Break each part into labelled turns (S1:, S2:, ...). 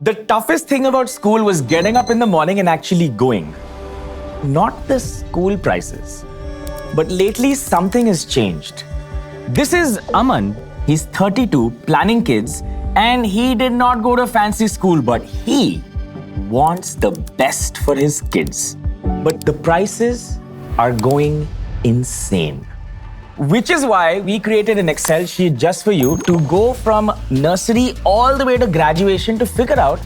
S1: The toughest thing about school was getting up in the morning and actually going. Not the school prices. But lately, something has changed. This is Aman. He's 32, planning kids, and he did not go to fancy school, but he wants the best for his kids. But the prices are going insane. Which is why we created an Excel sheet just for you to go from nursery all the way to graduation to figure out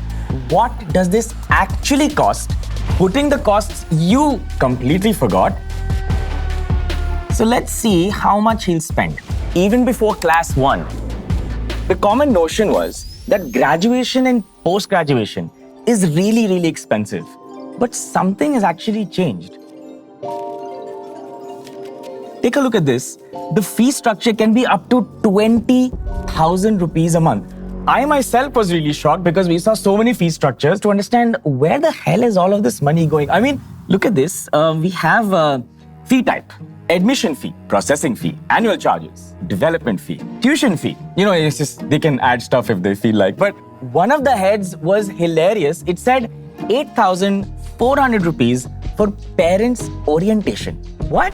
S1: what does this actually cost, putting the costs you completely forgot. So let's see how much he'll spend. Even before class 1, the common notion was that graduation and post-graduation is really, really expensive. But something has actually changed. Take a look at this. The fee structure can be up to 20,000 rupees a month. I myself was really shocked because we saw so many fee structures to understand where the hell is all of this money going. I mean, look at this. We have a fee type, admission fee, processing fee, annual charges, development fee, tuition fee. It's just they can add stuff if they feel like. But one of the heads was hilarious. It said 8,400 rupees for parents' orientation. What?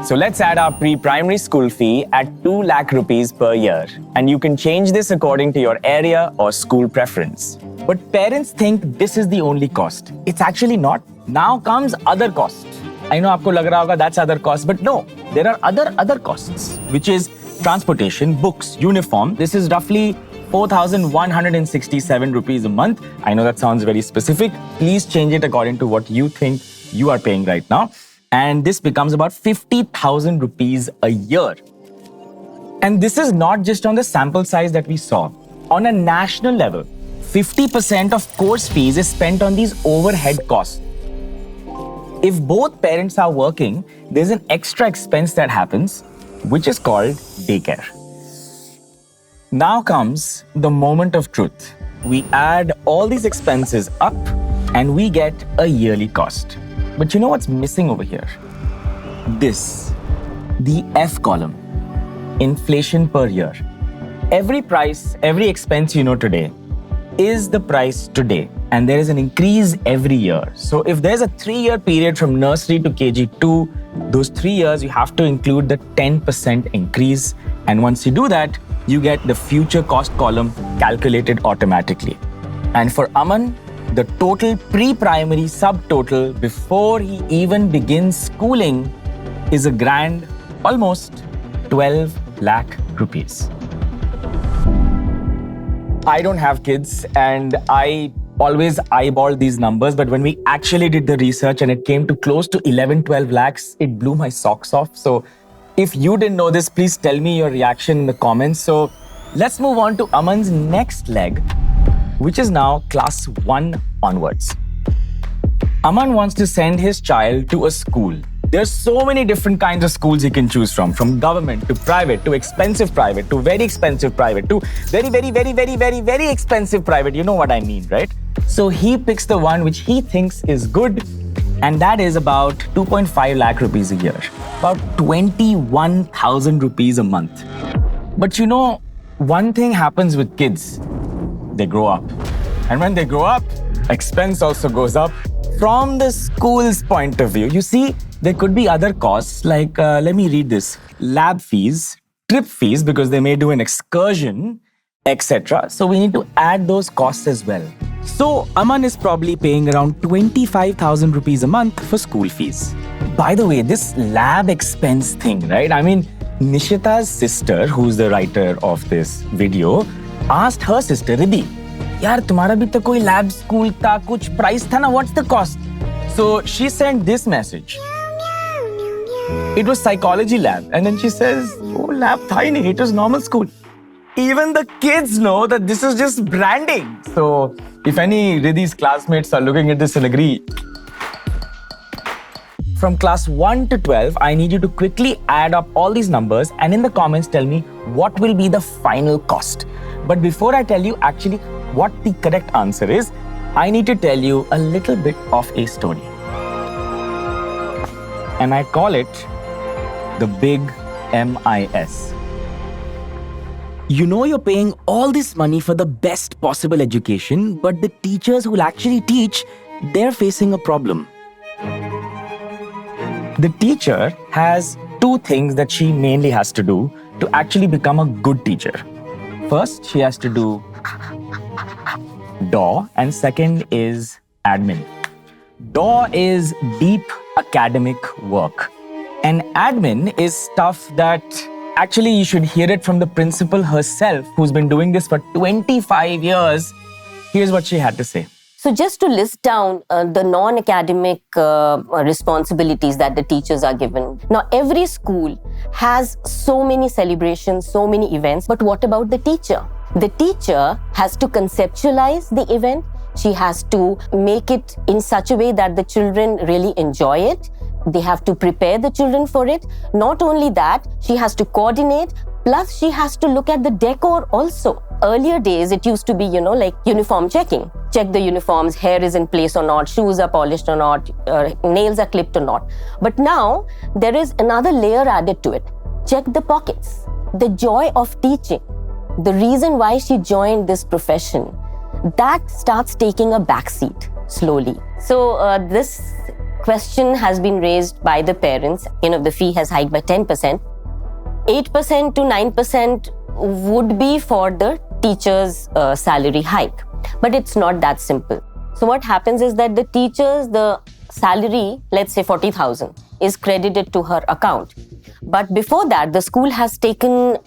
S1: So let's add our pre-primary school fee at 2 lakh rupees per year. And you can change this according to your area or school preference. But parents think this is the only cost. It's actually not. Now comes other costs. I know aapko lag raha hoga that's other costs, but no, there are other costs, which is transportation, books, uniform. This is roughly 4,167 rupees a month. I know that sounds very specific. Please change it according to what you think you are paying right now. And this becomes about 50,000 rupees a year. And this is not just on the sample size that we saw. On a national level, 50% of course fees is spent on these overhead costs. If both parents are working, there's an extra expense that happens, which is called daycare. Now comes the moment of truth. We add all these expenses up and we get a yearly cost. But you know what's missing over here? This, the F column, inflation per year. Every price, every expense you know today is the price today. And there is an increase every year. So if there's a 3-year period from nursery to KG2, those 3 years, you have to include the 10% increase. And once you do that, you get the future cost column calculated automatically. And for Aman, the total pre-primary subtotal before he even begins schooling is a grand almost 12 lakh rupees. I don't have kids and I always eyeball these numbers, but when we actually did the research and it came to close to 11-12 lakhs, it blew my socks off. So if you didn't know this, please tell me your reaction in the comments. So let's move on to Aman's next leg, which is now class 1 onwards. Aman wants to send his child to a school. There's so many different kinds of schools he can choose from government to private to expensive private to very expensive private to very expensive private. You know what I mean, right? So he picks the one which he thinks is good, and that is about 2.5 lakh rupees a year, about 21,000 rupees a month. But you know, one thing happens with kids. They grow up. And when they grow up, expense also goes up from the school's point of view. You see, there could be other costs like, let me read this, lab fees, trip fees, because they may do an excursion, etc. So we need to add those costs as well. So Aman is probably paying around 25,000 rupees a month for school fees. By the way, this lab expense thing, right? I mean, Nishita's sister, who's the writer of this video, asked her sister, Riddhi, yaar, tumhara bhi to koi lab school ta kuch price tha na, what's the cost? So she sent this message. It was psychology lab. And then she says, oh, lab tha hi nahi, it was normal school. Even the kids know that this is just branding. So if any Riddhi's classmates are looking at this and agree, from class 1 to 12, I need you to quickly add up all these numbers and in the comments tell me what will be the final cost. But before I tell you actually what the correct answer is, I need to tell you a little bit of a story. And I call it the big MIS. You know you're paying all this money for the best possible education, but the teachers who will actually teach, they're facing a problem. The teacher has two things that she mainly has to do to actually become a good teacher. First, she has to do DAW, and second is admin. DAW is deep academic work, and admin is stuff that actually you should hear it from the principal herself, who's been doing this for 25 years. Here's what she had to say.
S2: So just to list down the non-academic responsibilities that the teachers are given. Now, every school has so many celebrations, so many events, but what about the teacher? The teacher has to conceptualize the event. She has to make it in such a way that the children really enjoy it. They have to prepare the children for it. Not only that, she has to coordinate, plus she has to look at the decor also. Earlier days, it used to be, like uniform checking. Check the uniforms, hair is in place or not, shoes are polished or not, nails are clipped or not. But now, there is another layer added to it. Check the pockets. The joy of teaching, the reason why she joined this profession, that starts taking a backseat slowly. So this question has been raised by the parents. The fee has hiked by 10%. 8% to 9% would be for the teacher's salary hike. But it's not that simple. So what happens is that the teacher's, the salary, let's say 40,000, is credited to her account. But before that, the school has taken,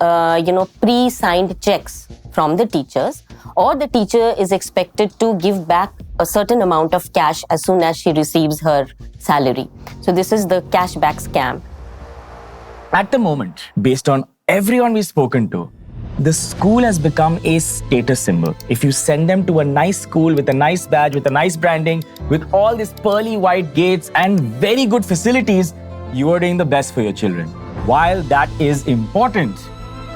S2: pre-signed checks from the teachers, or the teacher is expected to give back a certain amount of cash as soon as she receives her salary. So this is the cashback scam.
S1: At the moment, based on everyone we've spoken to, the school has become a status symbol. If you send them to a nice school with a nice badge, with a nice branding, with all these pearly white gates and very good facilities, you are doing the best for your children. While that is important,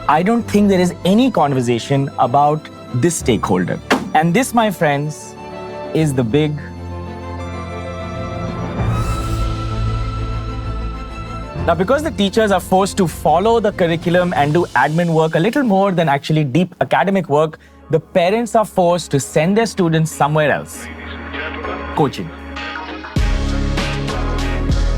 S1: I don't think there is any conversation about this stakeholder. And this, my friends, is the big Now, because the teachers are forced to follow the curriculum and do admin work a little more than actually deep academic work, the parents are forced to send their students somewhere else. Coaching.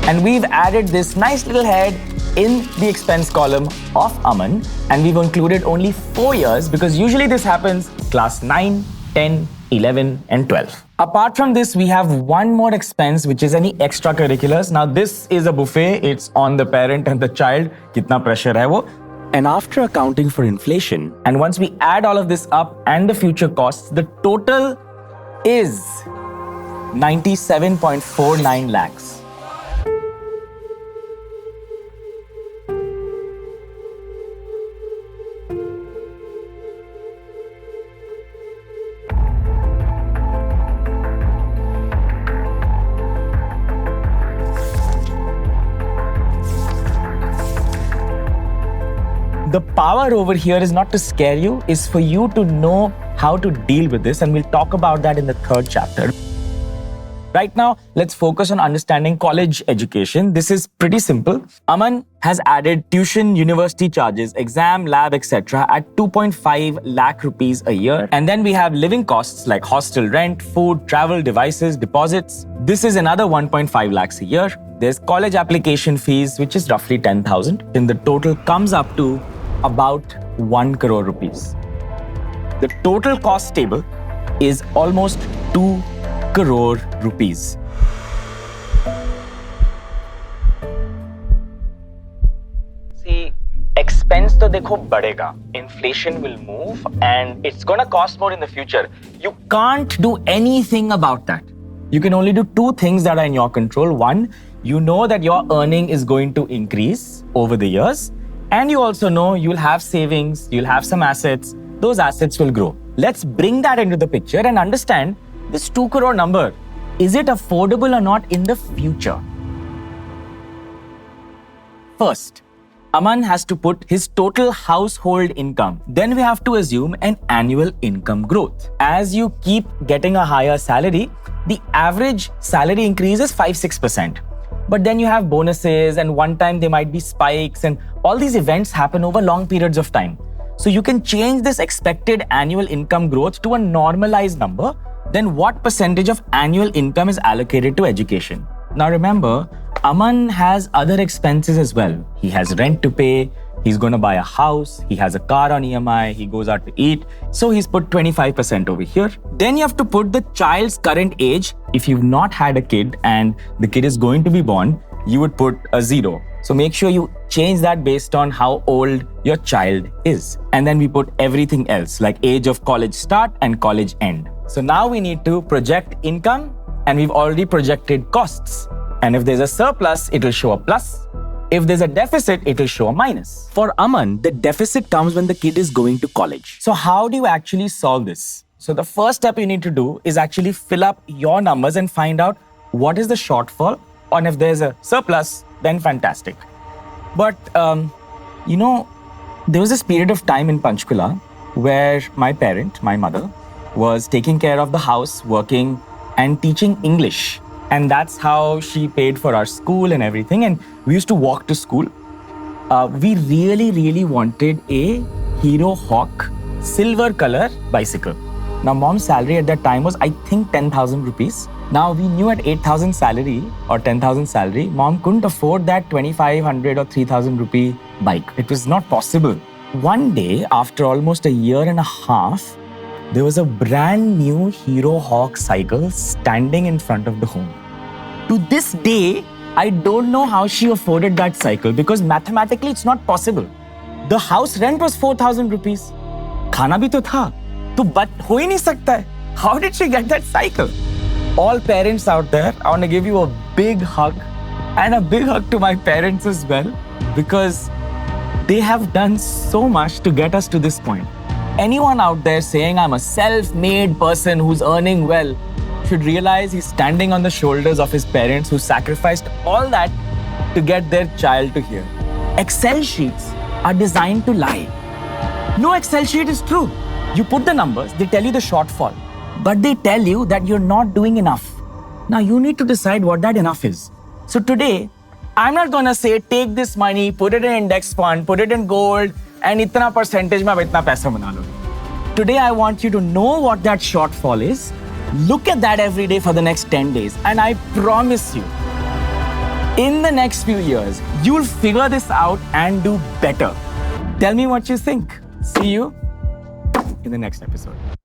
S1: And we've added this nice little head in the expense column of Aman, and we've included only 4 years because usually this happens class 9, 10, 11 and 12. Apart from this, we have one more expense, which is any extracurriculars. Now, this is a buffet. It's on the parent and the child. Kitna pressure hai wo. And after accounting for inflation, and once we add all of this up and the future costs, the total is 97.49 lakhs. The power over here is not to scare you, is for you to know how to deal with this, and we'll talk about that in the 3rd chapter. Right now, let's focus on understanding college education. This is pretty simple. Aman has added tuition, university charges, exam, lab, etc. at 2.5 lakh rupees a year. And then we have living costs like hostel rent, food, travel, devices, deposits. This is another 1.5 lakhs a year. There's college application fees, which is roughly 10,000. And the total comes up to about 1 crore rupees. The total cost table is almost 2 crore rupees. See, expense to dekho badega. Inflation will move and it's gonna cost more in the future. You can't do anything about that. You can only do 2 things that are in your control. One, you know that your earning is going to increase over the years. And you also know you'll have savings, you'll have some assets. Those assets will grow. Let's bring that into the picture and understand this 2 crore number. Is it affordable or not in the future? First, Aman has to put his total household income. Then we have to assume an annual income growth. As you keep getting a higher salary, the average salary increase is 5-6%. But then you have bonuses, and one time there might be spikes, and all these events happen over long periods of time. So you can change this expected annual income growth to a normalized number. Then what percentage of annual income is allocated to education? Now remember, Aman has other expenses as well. He has rent to pay, he's going to buy a house, he has a car on EMI, he goes out to eat. So he's put 25% over here. Then you have to put the child's current age. If you've not had a kid and the kid is going to be born, you would put a 0. So make sure you change that based on how old your child is. And then we put everything else like age of college start and college end. So now we need to project income and we've already projected costs. And if there's a surplus, it will show a plus. If there's a deficit, it will show a minus. For Aman, the deficit comes when the kid is going to college. So how do you actually solve this? So the first step you need to do is actually fill up your numbers and find out what is the shortfall. And if there's a surplus, then fantastic. But, there was this period of time in Panchkula where my parent, my mother, was taking care of the house, working and teaching English. And that's how she paid for our school and everything. And we used to walk to school. We really, really wanted a Hero Hawk silver color bicycle. Now, mom's salary at that time was, I think, 10,000 rupees. Now, we knew at 8,000 salary or 10,000 salary, mom couldn't afford that 2,500 or 3,000 rupee bike. It was not possible. One day, after almost a year and a half, there was a brand new Hero Hawk cycle standing in front of the home. To this day, I don't know how she afforded that cycle because mathematically it's not possible. The house rent was 4,000 rupees. Khana bhi to tha. To but ho hi nahi sakta hai. How did she get that cycle? All parents out there, I want to give you a big hug and a big hug to my parents as well because they have done so much to get us to this point. Anyone out there saying I'm a self-made person who's earning well should realize he's standing on the shoulders of his parents who sacrificed all that to get their child to here. Excel sheets are designed to lie. No Excel sheet is true. You put the numbers, they tell you the shortfall, but they tell you that you're not doing enough. Now you need to decide what that enough is. So today, I'm not gonna say take this money, put it in index fund, put it in gold, and itna percentage mein ab itna paisa bana lo. Today, I want you to know what that shortfall is. Look at that every day for the next 10 days. And I promise you, in the next few years, you'll figure this out and do better. Tell me what you think. See you in the next episode.